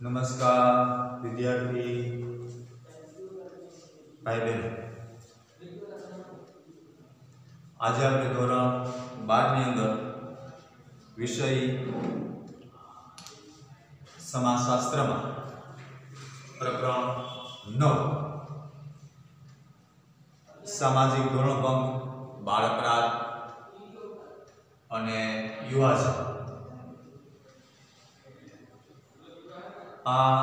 नमस्कार विद्यार्थी भाई बहन, आज આપણે ધોરણ 12 ની અંદર વિષય સમાજશાસ્ત્રમાં પ્રકરણ 9 સામાજિક ધોરણભંગ, બાળ અપરાધ અને યુવાજન આ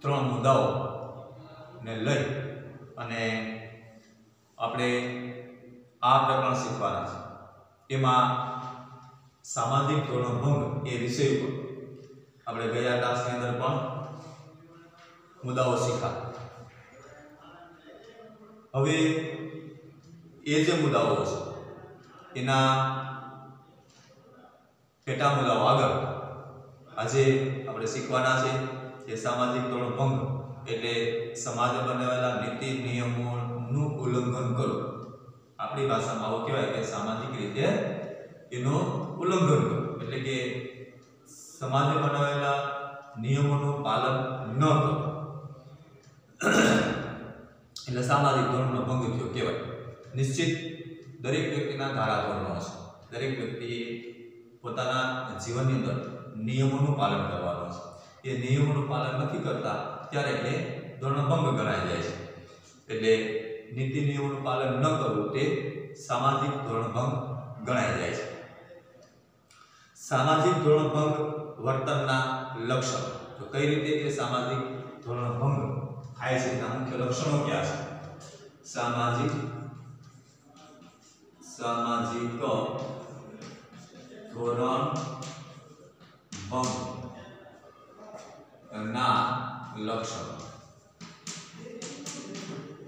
ત્રણ મુદ્દાઓ ને લઈ અને આપણે આ પ્રકરણ શીખવાના છે। એમાં સામાજિક ધોરણભંગ એ વિષય ઉપર આપણે ગયા ક્લાસની અંદર પણ મુદ્દાઓ શીખ્યા। હવે એ જે મુદ્દાઓ છે એના પેટા મુદ્દાઓ આગળ આજે આપણે શીખવાના છે કે સામાજિક ધોરણભંગ એટલે સમાજે બનાવેલા નીતિ નિયમોનું ઉલ્લંઘન કરવું। આપણી ભાષામાં આવું કહેવાય કે સામાજિક રીતે એનું ઉલ્લંઘન કરવું એટલે કે સમાજે બનાવેલા નિયમોનું પાલન ન કરવું એટલે સામાજિક ધોરણનો ભંગ થયો કહેવાય। નિશ્ચિત દરેક વ્યક્તિના ધારાધોરણો છે। દરેક વ્યક્તિએ પોતાના જીવનની અંદર નિયમોનું પાલન કરવાનું છે। એ નિયમોનું પાલન નથી કરતા ત્યારે એ ધોરણભંગ ગણાઈ જાય છે। એટલે નીતિ નિયમોનું પાલન ન કરવું તે સામાજિક ધોરણભંગ ગણાઈ જાય છે। સામાજિક ધોરણભંગ વર્તનના લક્ષણો, તો કઈ રીતે એ સામાજિક ધોરણભંગ થાય છે તેના મુખ્ય લક્ષણો કયા છે? સામાજિક ધોરણભંગ ના લક્ષણો।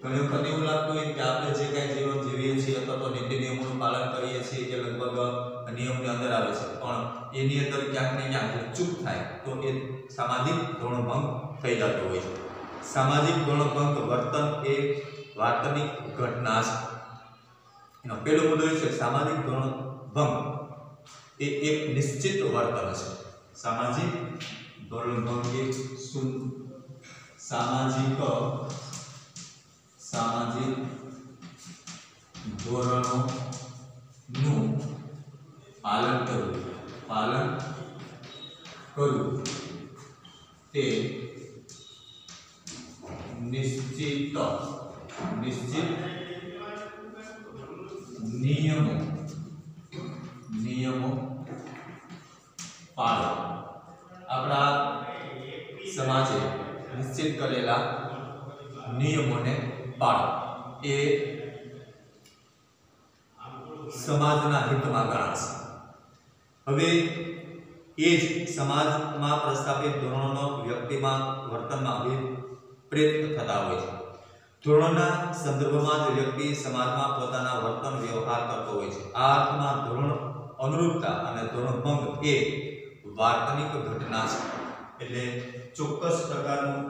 ઘણી વખત એવું લાગતું હોય કે આપણે જે કાંઈ જીવન જીવીએ છીએ અથવા તો નીતિ નિયમોનું પાલન કરીએ છીએ કે લગભગ નિયમની અંદર આવે છે, પણ એની અંદર ક્યાંક ને ક્યાંક ચૂક થાય તો એ સામાજિક ધોરણભંગ થઈ જતો હોય છે। સામાજિક ધોરણભંગ વર્તન એ વાસ્તવિક ઘટના છે। એનો પહેલો મુદ્દો એ છે સામાજિક ધોરણભંગ એ એક નિશ્ચિત વર્તન છે। સામાજિક ધોરણભંગ એ સામાજિક ધોરણોનું પાલન કરવું તે નિશ્ચિત નિયમો પાલન। આપણા સમાજે નિશ્ચિત કરેલા નિયમોને પાળો એ સમાજના હિતમાં ગણાશે। હવે એ જ સમાજમાં પ્રસ્થાપિત ધોરણોનો વ્યક્તિમાં વર્તનમાં વિપરીત થતા હોય છે। ધોરણોના સંદર્ભમાં જ વ્યક્તિ સમાજમાં પોતાના વર્તન વ્યવહાર કરતો હોય છે। આ અર્થમાં ધોરણ અનુરૂપતા અને ધોરણભંગ એ વાસ્તવિક ઘટના છે। એટલે ચોક્કસ પ્રકારનું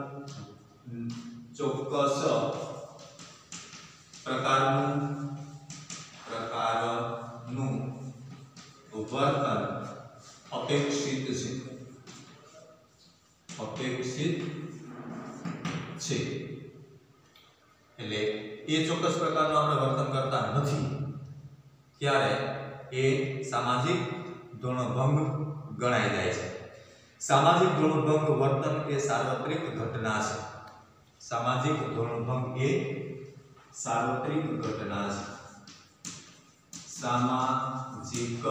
વર્તન અપેક્ષિત છે। એટલે એ ચોક્કસ પ્રકારનું આપણે વર્તન કરતા નથી ત્યારે એ સામાજિક ધોરણભંગ ગણાઈ જાય છે। સામાજિક ધોરણભંગ વર્તન એ સાર્વત્રિક ઘટના છે। સામાજિક ધોરણભંગ એ સાર્વત્રિક ઘટના છે। સામાજિક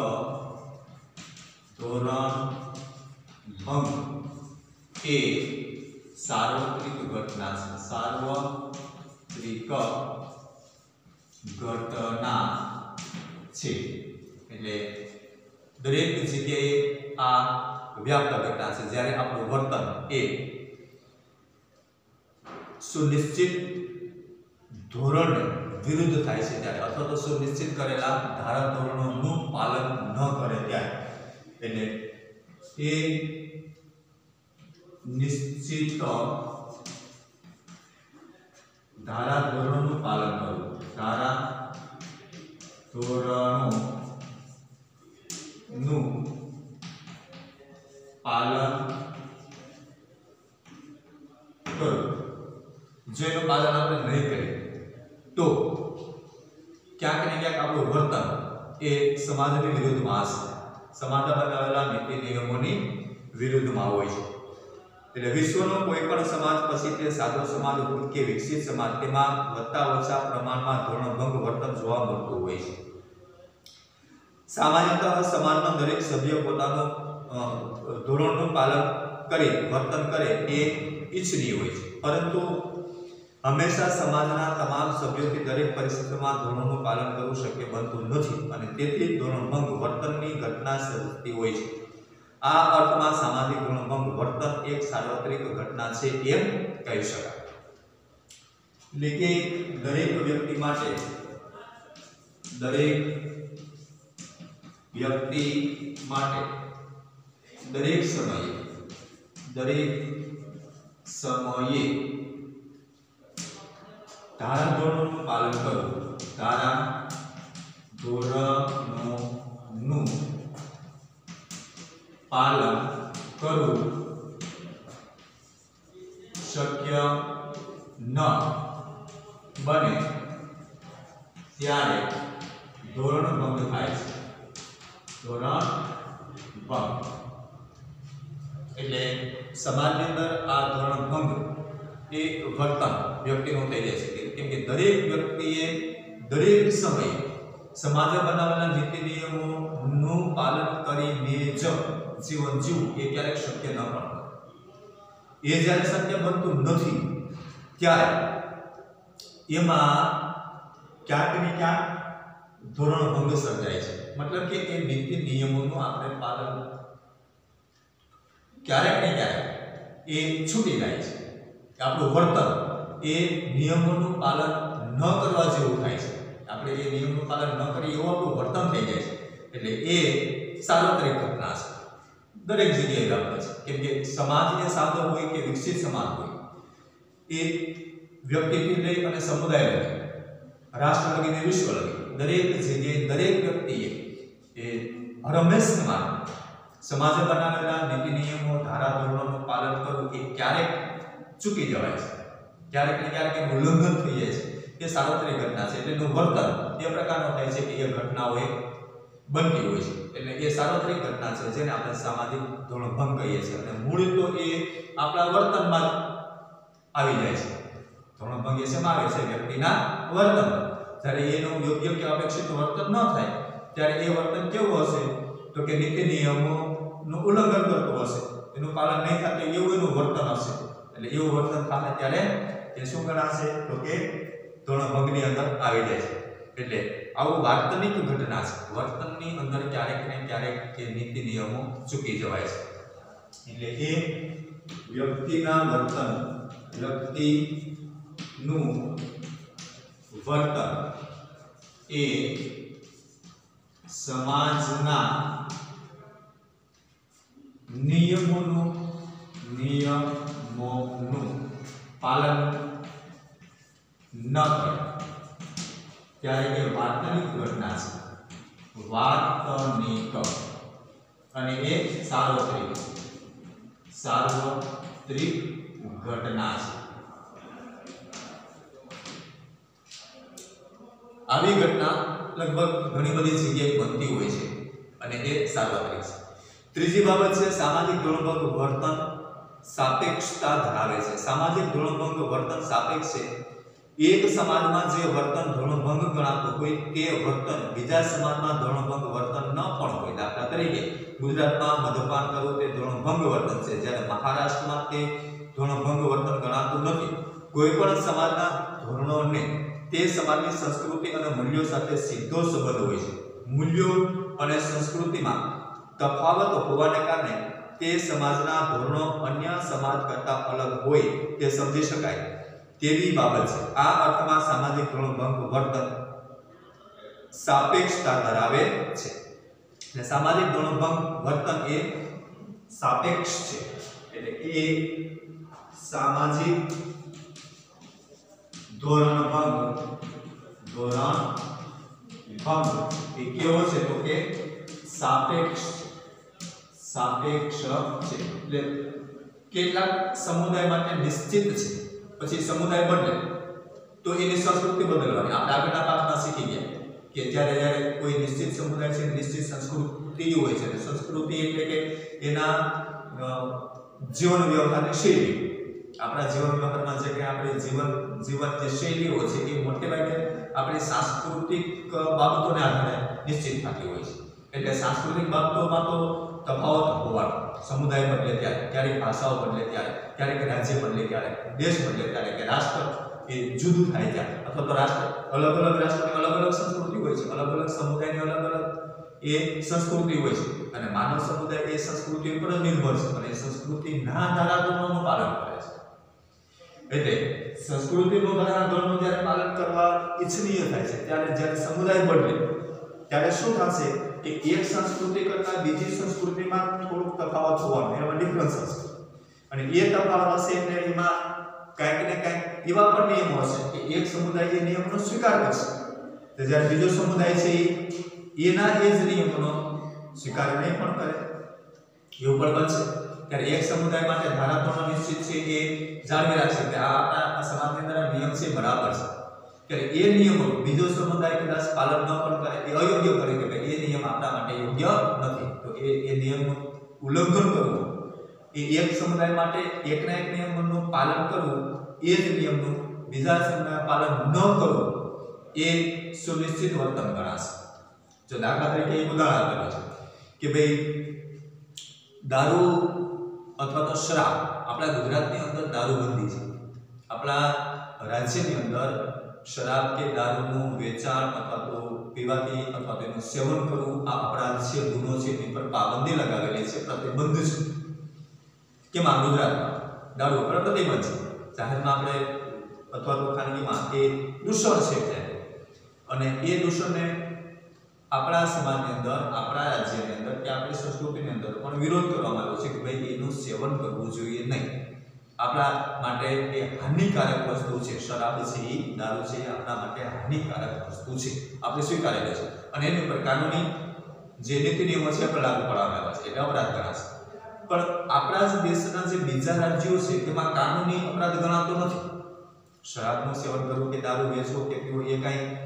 ધોરણભંગ એ સાર્વત્રિક ઘટના છે। સાર્વત્રિક ઘટના છે એટલે દરેક જગ્યાએ આ વ્યાપ્ત ઘટના છે। જ્યારે આપણું વર્તન એ સુનિશ્ચિત ધોરણ વિરુદ્ધ થાય છે ત્યારે અથવા તો સુનિશ્ચિત કરેલા ધારાધોરણોનું પાલન ન કરે ત્યારે એટલે એ નિશ્ચિત ધારાધોરણોનું પાલન કરવું। ધારાધોરણોનું પાલન એ સમાજની વિરુદ્ધમાં હશે, સમાજમાં બનાવેલા નીતિ નિયમોની વિરુદ્ધમાં હોય છે. એટલે વિશ્વનો કોઈ પણ સમાજ, પછી તે સાદો સમાજ હોય કે વિકસિત સમાજ, તેમાં વધતા ઓછા પ્રમાણમાં ધોરણભંગ વર્તન જોવા મળતું હોય છે. સામાન્યતઃ સમાજના દરેક સભ્ય પોતાનું ધોરણનું પાલન કરી વર્તન કરે એ ઈચ્છનીય હોય છે, પરંતુ હંમેશા સમાજના તમામ સભ્યોથી દરેક પરિસ્થિતિમાં ધોરણોનું પાલન કરવું શક્ય બનતું નથી અને તેથી ધોરણભંગ વર્તનની ઘટના સર્જતી હોય છે. આ અર્થમાં સામાજિક ધોરણભંગ વર્તન એક સાર્વત્રિક ઘટના છે એમ કહી શકાય. એટલે કે દરેક વ્યક્તિ માટે દરેક સમયે ધારાધોરણોનું પાલન કરવું, ધારાધોરણોનું પાલન કરવું શક્ય ન બને ત્યારે ધોરણભંગ થાય છે. ધોરણભંગ એટલે સમાજની અંદર આ ધોરણભંગ એ વર્તન વ્યક્તિનું થઈ જાય છે, કેમ કે દરેક વ્યક્તિએ દરેક સમયે સમાજે બનાવેલા નીતિ નિયમોનું પાલન કરીને જ જીવન જીવવું એ ક્યારેક શક્ય ન બને. એ જ્યારે શક્ય બનતું નથી ત્યારે એમાં ક્યાંક ને ક્યાંક ધોરણભંગ સર્જાય છે. મતલબ કે એ નીતિ નિયમોનું આપણે પાલન ક્યારેક ને ક્યારેક એ છૂટી જાય છે. આપણું વર્તન એ નિયમોનું પાલન ન કરવા જેવું થાય છે. આપણે એ નિયમોનું પાલન ન કરીએ એવું આપણું વર્તન થઈ જાય છે. એટલે એ સાર્વત્રિક ઘટના છે, દરેક જગ્યાએ ઘટે છે. કેમ કે સમાજ એ સાદો હોય કે વિકસિત સમાજ હોય, એ વ્યક્તિથી લઈ અને સમુદાય લગી, રાષ્ટ્ર લગીને વિશ્વ લગી દરેક જગ્યાએ દરેક વ્યક્તિએ એ હંમેશા સમાજે બનાવેલા નીતિ નિયમો, ધારાધોરણોનું પાલન કરવું એ ક્યારેક ચૂકી જવાય છે, ક્યારેક ને ક્યારેક એનું ઉલ્લંઘન થઈ જાય છે. એ સાર્વત્રિક ઘટના છે. એટલે એનું વર્તન એ પ્રકારનો થાય છે કે એ ઘટનાઓ બનતી હોય છે. એટલે એ સાર્વત્રિક ઘટના છે જેને આપણે સામાજિક ધોરણભંગ કહીએ છીએ. અને મૂળ તો એ આપણા વર્તનમાં આવી જાય છે. ધોરણભંગ એ શેમાં આવે છે? વ્યક્તિના વર્તન. જ્યારે એનું યોગ્ય કે અપેક્ષિત વર્તન ન થાય ત્યારે એ વર્તન કેવું હશે? તો કે નીતિ નિયમોનું ઉલ્લંઘન કરતું હશે, એનું પાલન નહીં થતું એવું એનું વર્તન હશે. એટલે એવું વર્તન થાય ત્યારે એ શું ગણાશે? તો કે ધોરણભંગની અંદર આવી જાય છે. એટલે આવું વાસ્તવિક ઘટના છે. વર્તનની અંદર ક્યારેક ને ક્યારેક એ નીતિ નિયમો ચૂકી જવાય છે. એટલે એ વ્યક્તિનું વર્તન એ સમાજના નિયમોનું પાલન ન કરે ત્યારે એ વાસ્તવિક ઘટના છે. વાસ્તવિક અને એ સાર્વત્રિક ઘટના છે. આવી ઘટના લગભગ ઘણી બધી જગ્યાએ બનતી હોય છે અને એ સાર્વત્રિક છે. ત્રીજી બાબત છે સામાજિક ધોરણભંગ વર્તન સાપેક્ષતા ધરાવે છે. સામાજિક ધોરણભંગ વર્તન સાપેક્ષ છે. એક સમાજમાં જે વર્તન ધોરણભંગ ગણાતું હોય તે વર્તન બીજા સમાજમાં ધોરણભંગ વર્તન ન પણ હોય. દાખલા તરીકે ગુજરાતમાં મદ્યપાન કરવું તે ધોરણભંગ વર્તન છે, જ્યારે મહારાષ્ટ્રમાં તે ધોરણભંગ વર્તન ગણાતું નથી. કોઈ પણ સમાજના ધોરણોને તે સમાજની સંસ્કૃતિ અને મૂલ્યો સાથે સીધો સંબંધ હોય છે. મૂલ્યો અને સંસ્કૃતિમાં તફાવત હોવાને કારણે તે સમાજના ધોરણો અન્ય સમાજ કરતા અલગ હોય તે સમજી શકાય તેવી બાબત છે. આ અર્થમાં સામાજિક ધોરણભંગ વર્તન સાપેક્ષતા ધરાવે છે. એટલે સામાજિક ધોરણભંગ વર્તન એ સાપેક્ષ છે. એટલે એ સામાજિક ધોરણભંગ એ કેવો છે? તો કે સાપેક્ષ છે. એટલે કેટલાક સમુદાય માટે નિશ્ચિત છે, પછી સમુદાય બદલે તો એની સંસ્કૃતિ બદલવાની. આપણે આગળના પાઠમાં શીખી ગયા કે જ્યારે કોઈ નિશ્ચિત સમુદાય છે નિશ્ચિત સંસ્કૃતિ હોય છે સંસ્કૃતિ એટલે કે એના જીવન વ્યવહારની શૈલી આપણા જીવન વ્યવહારમાં જે કે આપણી જીવન જે શૈલીઓ છે એ મોટે ભાગે આપણી સાંસ્કૃતિક બાબતોને આધારે નિશ્ચિત થતી હોય છે એટલે સાંસ્કૃતિક બાબતોમાં તો તફાવત હોવાનો સમુદાય બદલે ત્યારે ક્યારેક ભાષાઓ બદલે ત્યારે ક્યારેક રાજ્ય બદલે ત્યારે દેશ બદલે ત્યારે કે રાષ્ટ્ર એ જુદું થાય ત્યારે અથવા તો રાષ્ટ્ર અલગ અલગ રાષ્ટ્રની અલગ અલગ સંસ્કૃતિ હોય છે અલગ અલગ સમુદાયની અલગ અલગ એ સંસ્કૃતિ હોય છે અને માનવ સમુદાય એ સંસ્કૃતિ પર નિર્ભર છે અને એ સંસ્કૃતિના ધારાધોરણોનું પાલન કરે છે એટલે સંસ્કૃતિનું ધારાધોરણનું જ્યારે પાલન કરવા ઈચ્છનીય થાય છે ત્યારે જ્યારે સમુદાય બદલે ત્યારે શું થશે કે એક સંસ્કૃતિ કરતા બીજી સંસ્કૃતિમાં થોડુંક તફાવત હોવાનો એમાં ડિફરન્સ હશે અને એ તફાવત હશે એટલે એમાં કાંઈક ને કાંઈક એવા પણ નિયમો હશે કે એક સમુદાય એ નિયમનો સ્વીકાર કરશે તો જ્યારે બીજો સમુદાય છે એના એ જ નિયમોનો સ્વીકાર નહીં પણ કરે એવું પણ બનશે ત્યારે એક સમુદાય માટે ધારાધોરણો નિશ્ચિત છે એ જાળવી રાખશે કે આ આપણા સમાજની અંદર નિયમ છે બરાબર છે ત્યારે એ નિયમો બીજો સમુદાય કદાચ પાલન ન પણ કરે એ અયોગ્ય કરે કે ભાઈ એ નિયમ આપણા માટે યોગ્ય નથી તો એ નિયમનું ઉલ્લંઘન કરવું એ એક સમુદાય માટે એકના એક નિયમનું પાલન કરવું એ જ નિયમનું બીજા સમુદાય પાલન ન કરવું એ સુનિશ્ચિત વર્તન ગણાશે જો દાખલા તરીકે એક ઉદાહરણ આપેલું છે કે ભાઈ દારૂ અથવા તો શરાબ આપણા ગુજરાતની અંદર દારૂબંધી છે આપણા રાજ્યની અંદર શરાબ કે દારૂનું વેચાણ અથવા તો પીવાથી અથવા તેનું સેવન કરવું આ અપરાધ છે ગુનો છે એની પર પાબંદી લગાવેલી છે પ્રતિબંધ છે કેમાં ગુજરાતમાં દારૂ પર પ્રતિબંધ છે જાહેરમાં આપણે અથવા તો ખાનગીમાં એ દૂષણ છે ત્યારે અને એ દૂષણને આપણા સમાજની અંદર આપણા રાજ્યની અંદર કે આપણી સંસ્કૃતિની અંદર પણ વિરોધ કરવામાં આવ્યો છે કે ભાઈ એનું સેવન કરવું જોઈએ નહીં આપણા માટે એ હાનિકારક વસ્તુ છે શરાબ છે એ દારૂ છે આપણા માટે હાનિકારક વસ્તુ છે આપણે સ્વીકારેલું છે અને એની ઉપર કાનૂની જે નીતિ નિયમો છે પણ લાગુ પાડવામાં આવ્યા છે એટલે અપરાધ ગણાશે પણ આપણા જ દેશના જે બીજા રાજ્યો છે તેમાં કાનૂની અપરાધ ગણાતો નથી શરાબનું સેવન કરવું કે દારૂ વેચવો કે પીવો એ કાંઈ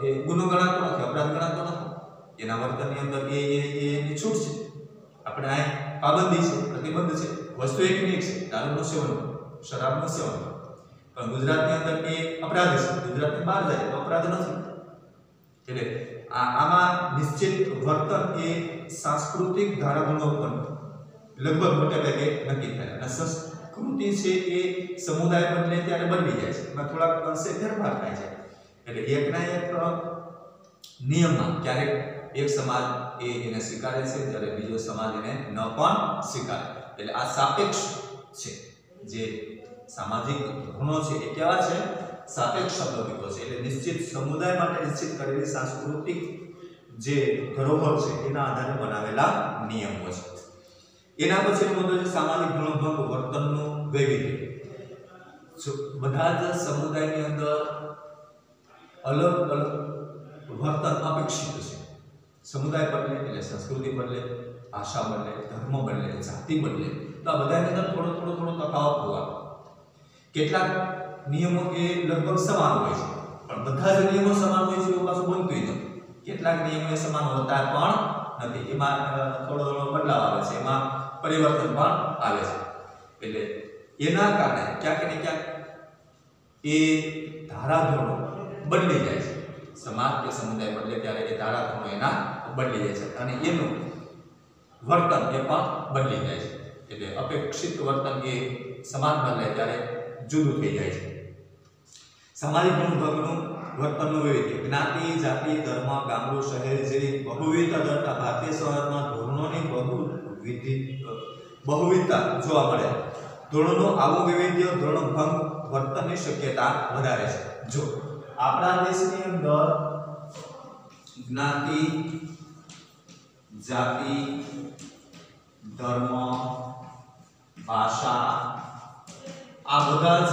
એ ગુનો ગણાતો નથી અપરાધ ગણાતો નથી એના વર્તનની અંદર એ છૂટ છે આપણે આ પાબંદી છે પ્રતિબંધ છે વસ્તુ એકની એક છે દારૂનું સેવન શરાબનું સેવન પણ ગુજરાતની અંદર એ અપરાધ છે ગુજરાતની બહાર જાય તો અપરાધ નથી એટલે આમાં નિશ્ચિત વર્તન એ સાંસ્કૃતિક ધારાધોરણો ઉપર લગભગ મોટે ભાગે નક્કી થાય અને સંસ્કૃતિ છે એ સમુદાય બદલે ત્યારે બદલી જાય છે એમાં થોડાક અંશે ફેરફાર થાય છે એટલે એકના એક નિયમમાં ક્યારેક એક સમાજ એને સ્વીકારે છે જ્યારે બીજો સમાજ એને ન પણ સ્વીકારે એટલે આ સાપેક્ષ છે જે સામાજિક ગુણો છે એ કેવા છે સાપેક્ષ શબ્દો છે એટલે નિશ્ચિત સમુદાય માટે નિશ્ચિત કરેલી સાંસ્કૃતિક જે ધરોહર છે એના આધારે બનાવેલા નિયમો છે એના પછીનો મુદ્દો છે સામાજિક ગુણભંગ વર્તનનું વૈવિધ્ય બધા જ સમુદાયની અંદર અલગ અલગ વર્તન અપેક્ષિત છે સમુદાય બદલે એટલે સંસ્કૃતિ બદલે ભાષા બદલે ધર્મ બદલે જાતિ બદલે તો આ બધાની અંદર થોડો તફાવત હોવાનો કેટલાક નિયમો એ લગભગ સમાન હોય છે પણ બધા જ નિયમો સમાન હોય છે એવું પાછું બનતું નથી કેટલાક નિયમો એ સમાન હોતા પણ નથી એમાં થોડો બદલાવ આવે છે એમાં પરિવર્તન પણ આવે છે એટલે એના કારણે ક્યાંક ને ક્યાંક એ ધારાધોરણો બદલી જાય છે સમાજ કે સમુદાય બદલે ત્યારે એ ધારાધોરણો એના બદલી જાય છે અને એનું વર્તન એ પણ બદલી જાય છે એટલે અપેક્ષિત વર્તન એ સમાજ બદલે ત્યારે જુદું થઈ જાય છે સામાજિક ગુણધર્મનું વર્તનનું વૈવિધ્ય જ્ઞાતિ જાતિ ધર્મ ગામડું શહેર જેવી બહુવિધતા ધરાવતા ભારતીય સમાજમાં ધોરણોની બહુવિધતા જોવા મળે ધોરણોનું આવું વૈવિધ્ય ધોરણ ભંગ વર્તનની શક્યતા વધારે છે જો આપણા દેશની અંદર જ્ઞાતિ જાતિ ધર્મ ભાષા આ બધા જ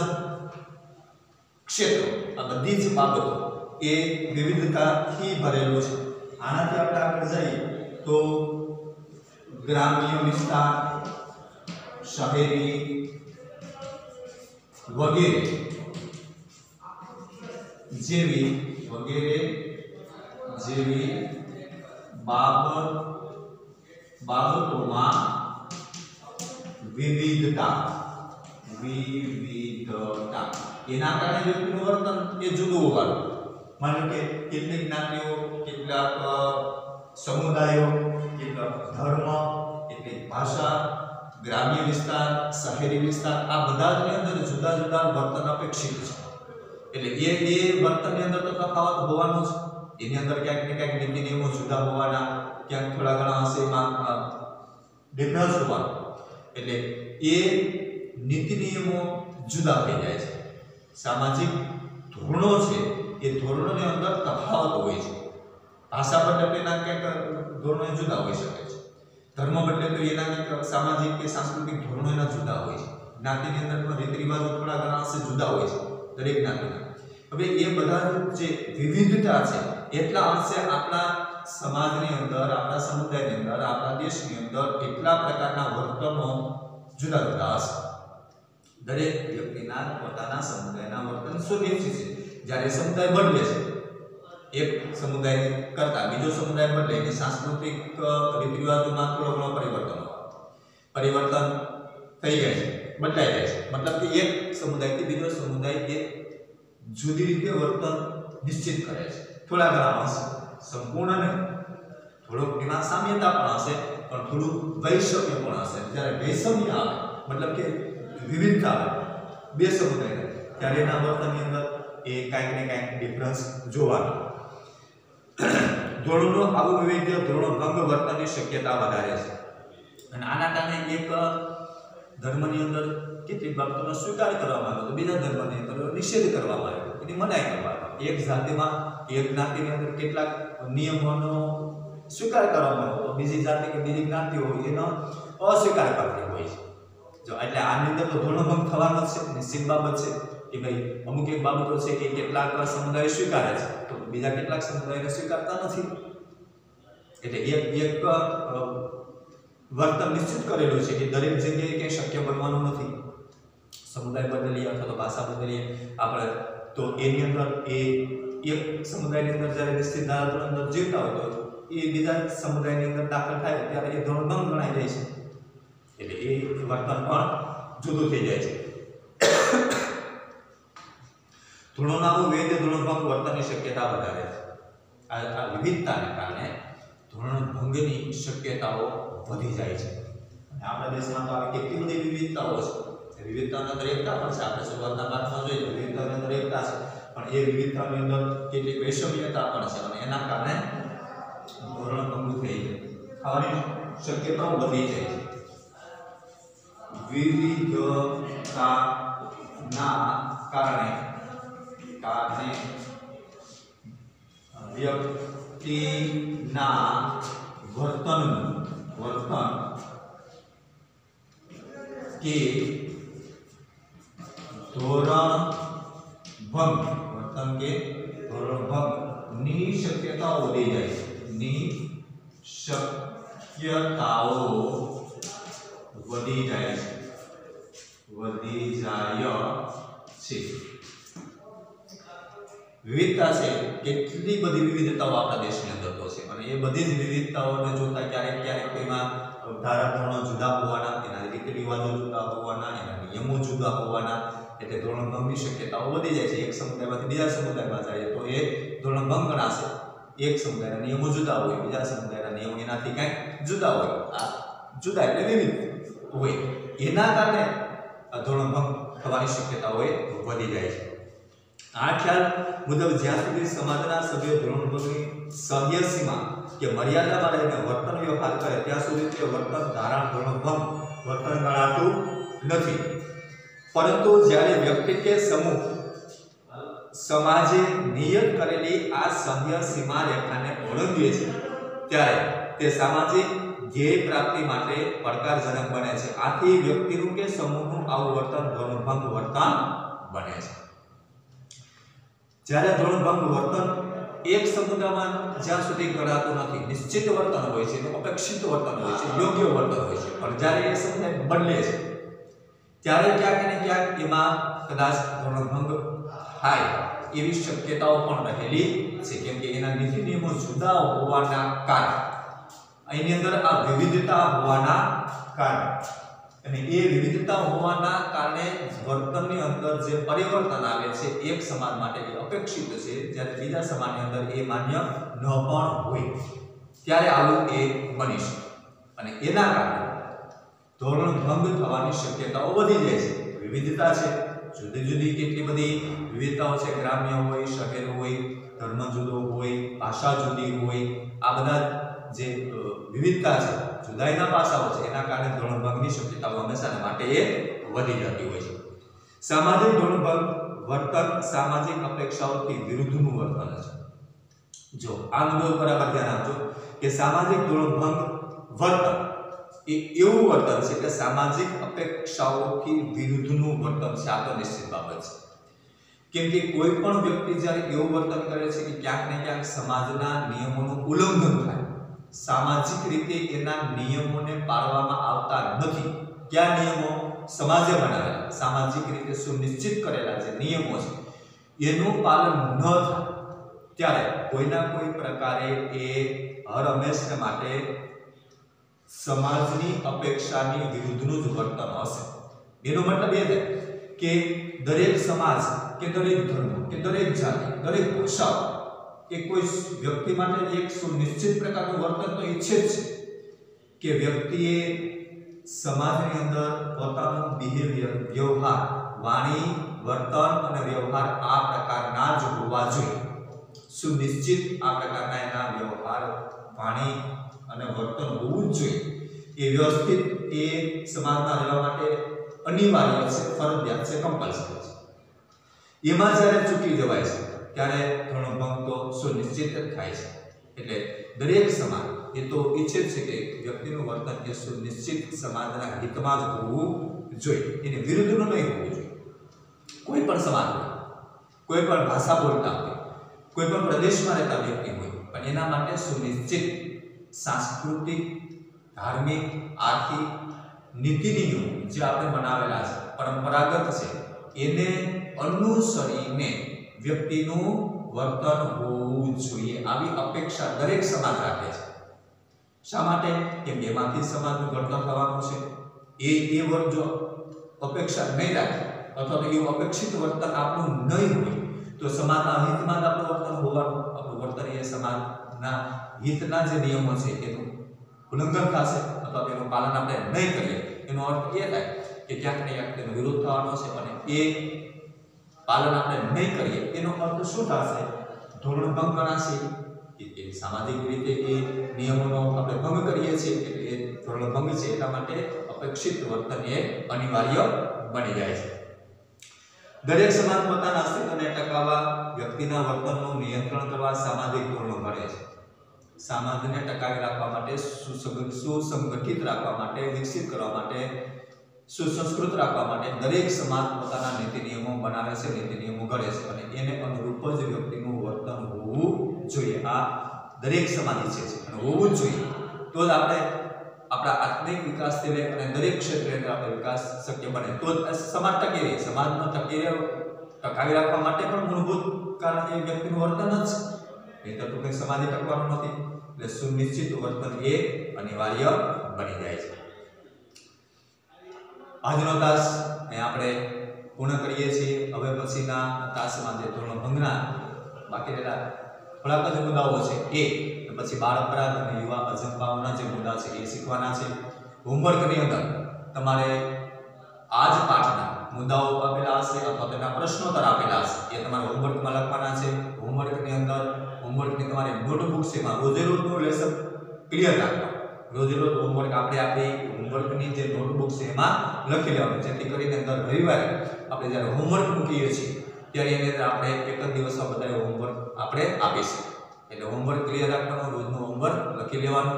ક્ષેત્રો આ બધી જ બાબતો એ વિવિધતાથી ભરેલું છે આનાથી આપણે આગળ જઈએ તો ગ્રામ્ય વિસ્તાર શહેરી વગેરે જેવી બાબતોમાં વિવિધતા એના કારણે વ્યક્તિનું વર્તન એ જુદું હોવાનું. માનો કે કેટલીક જ્ઞાતિઓ, કેટલાક સમુદાયો, કેટલાક ધર્મ, કેટલીક ભાષા, ગ્રામ્ય વિસ્તાર, શહેરી વિસ્તાર, આ બધાની અંદર જુદા જુદા વર્તન અપેક્ષિત છે. એટલે એ વર્તનની અંદર તો તફાવત હોવાનો જ. એની અંદર ક્યાંક ને ક્યાંક નીતિ નિયમો જુદા હોવાના, ક્યાંક થોડા ઘણા હશે એમાં ડિફરન્સ હોવાનો. એટલે એ નીતિ નિયમો જુદા થઈ જાય છે. સામાજિક ધોરણો છે એ ધોરણોની અંદર તફાવત હોય છે. ભાષા બદલે તો એના ક્યાંક ધોરણો જુદા હોઈ શકે છે. ધર્મ બદલે તો એના ક્યાંક સામાજિક કે સાંસ્કૃતિક ધોરણો એના જુદા હોય છે. જ્ઞાતિની અંદર પણ રીત રિવાજો થોડા ઘણા અંશે જુદા હોય છે દરેક જ્ઞાતિના. હવે એ બધા જે વિવિધતા છે એટલા અંશે આપણા સમાજની અંદર, આપણા સમુદાયની અંદર, આપણા દેશની અંદર એટલા પ્રકારના વર્તનો જુદા જુદા હશે. દરેક વ્યક્તિના પોતાના સમુદાયના વર્તન સ્વદેશી છે. જ્યારે સમુદાય બદલે છે, એક સમુદાય કરતા બીજો સમુદાય બદલે, એની સાંસ્કૃતિક રીત રિવાજોમાં થોડો ઘણો પરિવર્તન થઈ જાય છે, બદલાઈ જાય છે. મતલબ કે એક સમુદાયથી બીજો સમુદાય એ જુદી રીતે વર્તન નિશ્ચિત કરે છે. થોડા ઘણા હશે, સંપૂર્ણ નહીં. થોડોક એમાં સામ્યતા પણ હશે, પણ થોડું વૈષમ્ય પણ હશે. જ્યારે વૈષમ્ય આવે, મતલબ કે વિવિધતા આવે બે સમુદાયના, ત્યારે એના વર્તનની અંદર એ કાંઈક ને કાંઈક ડિફરન્સ જોવાનું. ધોરણો આવું વિવિધ ધોરણો ભંગ વર્તનની શક્યતા વધારે છે. અને આના કારણે એક ધર્મની અંદર કેટલીક બાબતોનો સ્વીકાર કરવામાં આવ્યો, તો બીજા ધર્મની અંદર નિષેધ કરવામાં આવ્યો, એની મનાઈ કરવામાં આવી. એક જાતિમાં, એક જ્ઞાતિની અંદર કેટલાક નિયમોનો સ્વીકાર કરવામાં આવ્યો, તો બીજી જાતિ કે બીજી જ્ઞાતિ હોય એનો અસ્વીકાર કરતી હોય છે. જો એટલે આની અંદર તો ધોરણો ભંગ થવાનો જ છે, નિશ્ચિત બાબત છે કે ભાઈ અમુક એક બાબતો છે કે કેટલાક સમુદાય સ્વીકારે છે, તો બીજા કેટલાક સમુદાયને સ્વીકારતા નથી. એટલે એક વર્તન નિશ્ચિત કરેલું છે કે દરેક જગ્યાએ ક્યાંય શક્ય બનવાનું નથી. સમુદાય બદલીએ અથવા તો ભાષા બદલીએ આપણે, તો એની અંદર એ એક સમુદાયની અંદર જ્યારે નિશ્ચિત ધારાની અંદર જીવતા હોય તો એ બીજા સમુદાયની અંદર દાખલ થાય ત્યારે એ ધોરણ ભંગ ગણાઈ જાય છે. એટલે એ વર્તન પણ જુદું થઈ જાય છે. ધોરણોના વૈધ ધોરણ ભંગ વર્તનની શક્યતા વધારે છે. આ વિવિધતાને કારણે ધોરણ ભંગની શક્યતાઓ વધી જાય છે. અને આપણા દેશમાં તો આવી કેટલી બધી વિવિધતાઓ છે. વિવિધતાની અંદર એકતા પણ છે. આપણે શરૂઆતના પાઠમાં જોઈએ તો વિવિધતાની અંદર એકતા છે, પણ એ વિવિધતાની અંદર કેટલીક વૈષમ્યતા પણ છે. અને એના કારણે ધોરણ ભંગ થઈ થવાની શક્યતાઓ વધી જાય છે. વિવિધતાના કારણે વ્યક્તિના વર્તન કે ધોરણ ભંગની શક્યતાઓ વધી જાય છે. વધી જાય છે. વિવિધતા છે, કેટલી બધી વિવિધતાઓ આપણા દેશની અંદર તો છે. અને એ બધી જ વિવિધતાઓને જોતા ક્યારેક એમાં ધારાધોરણો જુદા હોવાના, એના રીતિ રિવાજો જુદા હોવાના, એના નિયમો જુદા હોવાના, એટલે ધોરણ ભંગની શક્યતાઓ વધી જાય છે. એક સમુદાયમાંથી બીજા સમુદાયમાં જાય તો એ ધોરણ ભંગ ગણાશે. એક સમુદાયના નિયમો જુદા હોય, બીજા સમુદાયના નિયમો એનાથી કંઈક જુદા હોય. આ જુદા એટલે વિવિધ હોય, એના કારણે ધોરણ ભંગ થવાની શક્યતાઓ વધી જાય છે. આ ખ્યાલ મુજબ જ્યાં સુધી સમાજના સભ્યો ધોરણ ભંગની સહ્ય સીમા કે મર્યાદામાં રહીને વર્તન વ્યવહાર કરે ત્યાં સુધી તે વર્તન ધારણ ધોરણ ભંગ વર્તન ગણાતું નથી. પરંતુ જ્યારે વ્યક્તિ કે સમૂહ સમાજે નિયત કરેલી આ સહ્ય સીમા રેખાને ઓળંગે છે ત્યારે તે સામાજિક ધ્યેય પ્રાપ્તિ માટે પડકારજનક બને છે. આથી વ્યક્તિનું કે સમૂહનું આવું વર્તન ધોરણ ભંગ વર્તન બને છે. જ્યારે ધોરણ ભંગ વર્તન એક સમુદાયમાં જ્યાં સુધી ગણાતું નથી, નિશ્ચિત વર્તન હોય છે, અપેક્ષિત વર્તન હોય છે, યોગ્ય વર્તન હોય છે, પણ જ્યારે એ સમુદાય બદલે છે ત્યારે ક્યાંક ને ક્યાંક એમાં કદાચ ધોરણ ભંગ થાય એવી શક્યતાઓ પણ રહેલી છે કેમ કે એના નીતિ નિયમો જુદા હોવાના કારણે અહીંની અંદર આ વિવિધતા હોવાના કારણે અને એ વિવિધતા હોવાના કારણે વર્તનની અંદર જે પરિવર્તન આવે છે એક સમાજ માટે એ અપેક્ષિત છે જ્યારે બીજા સમાજની અંદર એ માન્ય ન પણ હોય ત્યારે આવું એ બની શકે અને એના કારણે ધોરણ ભંગ થવાની શક્યતાઓ વધી જાય છે વિવિધતા છે જુદી જુદી કેટલી બધી વિવિધતાઓ છે ગ્રામ્ય હોય શહેર હોય ધર્મ જુદો હોય ભાષા જુદી હોય આ બધા જે વિવિધતા છે જુદાઈના પાસાઓ છે એના કારણે ધોરણ ભંગની શક્યતાઓ હંમેશા માટે એ વધી જતી હોય છે સામાજિક ધોરણ ભંગ વર્તન સામાજિક અપેક્ષાઓથી વિરુદ્ધનું વર્તન છે જો આ મુદ્દો બરાબર ધ્યાન આપજો કે સામાજિક ધોરણ ભંગ વર્તન એ એવું વર્તન છે કે સામાજિક અપેક્ષાઓથી વિરુદ્ધનું વર્તન છે આ તો નિશ્ચિત બાબત છે કેમ કે કોઈ પણ વ્યક્તિ જ્યારે એવું વર્તન કરે છે કે ક્યાંક ને ક્યાંક સમાજના નિયમોનું ઉલ્લંઘન થાય સામાજિક રીતે એના નિયમોને પાળવામાં આવતા નથી કયા નિયમો સમાજે બનાવેલા સામાજિક રીતે સુનિશ્ચિત કરેલા જે નિયમો છે એનું પાલન ન થાય ત્યારે કોઈના કોઈ પ્રકારે એ હર હંમેશા માટે સમાજની અપેક્ષાની વિરુદ્ધનું જ વર્તન હશે એનો મતલબ એ થાય કે દરેક સમાજ કે દરેક ધર્મ કે દરેક જાતિ દરેક ભાષા કે કોઈ વ્યક્તિ માટે એક સુનિશ્ચિત પ્રકારનું વર્તન તો ઈચ્છે જ છે કે વ્યક્તિએ સમાજની અંદર પોતાનું બિહેવિયર વ્યવહાર વાણી વર્તન અને વ્યવહાર આ પ્રકારના જ હોવા જોઈએ સુનિશ્ચિત આ પ્રકારના એના વ્યવહાર વાણી અને વર્તન હોવું જ જોઈએ એ વ્યવસ્થિત એ સમાજમાં રહેવા માટે અનિવાર્ય છે ફરજિયાત છે કમ્પલસરી છે એમાં જ્યારે ચૂકી જવાય છે ત્યારે ધોરણ ભંગ તો સુનિશ્ચિત જ થાય છે એટલે દરેક સમાજ એ તો ઈચ્છે છે કે વ્યક્તિનું વર્તન એ સુનિશ્ચિત સમાજના હિતમાં જ હોવું જોઈએ એની વિરુદ્ધનું નહીં હોવું જોઈએ કોઈ પણ સમાજ હોય કોઈ પણ ભાષા બોલતા હોય કોઈ પણ પ્રદેશમાં રહેતા વ્યક્તિ હોય પણ એના માટે સુનિશ્ચિત સાંસ્કૃતિક ધાર્મિક આર્થિક નીતિ નિયમો જે આપણે બનાવેલા છે પરંપરાગત છે એને અનુસરીને વ્યક્તિનું વર્તન હોવું જોઈએ આવી અપેક્ષા દરેક સમાજ રાખે છે શા માટે કેમ કે એમાંથી સમાજનું ઘડતર થવાનું છે એ વર્ગ જો અપેક્ષા નહીં રાખે અથવા તો એવું અપેક્ષિત વર્તન આપણું નહીં હોય તો સમાજના હિતમાં જ આપણું વર્તન હોવાનું આપણું વર્તન એ સમાજના હિતના જે નિયમો છે એનું ઉલ્લંઘન થશે અથવા તેનું પાલન આપણે નહીં કરીએ એનો અર્થ એ થાય કે ક્યાંક ને ક્યાંક તેનો વિરોધ થવાનો છે અને એ પાલન આપણે નહીં કરીએ એનો અર્થ શું થશે ધોરણ ભંગ ગણાશે કે સામાજિક રીતે એ નિયમોનો આપણે ભંગ કરીએ છીએ એટલે એ ધોરણ ભંગ છે એટલા માટે અપેક્ષિત વર્તન એ અનિવાર્ય બની જાય છે દરેક સમાજ પોતાના અસ્તિત્વને ટકાવવા વ્યક્તિના વર્તનનું નિયંત્રણ કરવા સામાજિક ધોરણો ઘડે છે સમાજને ટકાવી રાખવા માટે સુસંગઠિત રાખવા માટે વિકસિત કરવા માટે સુસંસ્કૃત રાખવા માટે દરેક સમાજ પોતાના નીતિ નિયમો બનાવે છે નીતિ નિયમો ઘડે છે અને એને અનુરૂપ જ વ્યક્તિનું વર્તન હોવું જોઈએ આ દરેક સમાજ ઈચ્છે છે અને હોવું જ જોઈએ તો જ આપણે આપણા આત્મિક વિકાસથી લઈ અને દરેક ક્ષેત્રે આપણે વિકાસ શક્ય બને તો સમાજ ટકી રહે સમાજનો ટકાવી રાખવા માટે પણ મૂળભૂત કારણ એ વ્યક્તિનું વર્તન જ છે નહીં તો કંઈ સમાજે ટકવાનું નથી એટલે સુનિશ્ચિત વર્તન એ અનિવાર્ય બની જાય છે આજનો તાસ અહીં આપણે પૂર્ણ કરીએ છીએ હવે પછીના તાસમાં જે ધોરણ ભંગના બાકી રહેલા થોડાક જ મુદ્દાઓ છે એ પછી બાળ અપરાધ અને યુવા અજંપાઓના જે મુદ્દા છે એ શીખવાના છે હોમવર્કની અંદર તમારે આ જ પાઠના મુદ્દાઓ આપેલા હશે અથવા તેના પ્રશ્નોત્તર આપેલા હશે એ તમારે હોમવર્કમાં લખવાના છે હોમવર્કની અંદર હોમવર્કની તમારી નોટબુક છે એમાં રોજે રોજનું લેસન ક્લિયર રાખવાનું રોજે રોજ હોમવર્ક આપણે આપણી હોમવર્કની જે નોટબુક છે એમાં લખી લેવાનું જેથી કરીને દર રવિવારે આપણે જ્યારે હોમવર્ક મૂકીએ છીએ ત્યારે એની અંદર આપણે એક જ દિવસમાં બધા હોમવર્ક આપણે આપીશું એટલે હોમવર્ક ક્લિયર રાખવાનું રોજનું હોમવર્ક લખી લેવાનું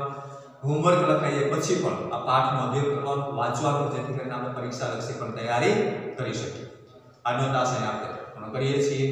હોમવર્ક લખાઈએ પછી પણ આ પાઠનો અભ્યાસ કરવાનો વાંચવાનું જેથી કરીને આપણે પરીક્ષા લક્ષી પણ તૈયારી કરી શકીએ આજનો તાસ આપણે પૂર્ણ કરીએ છીએ.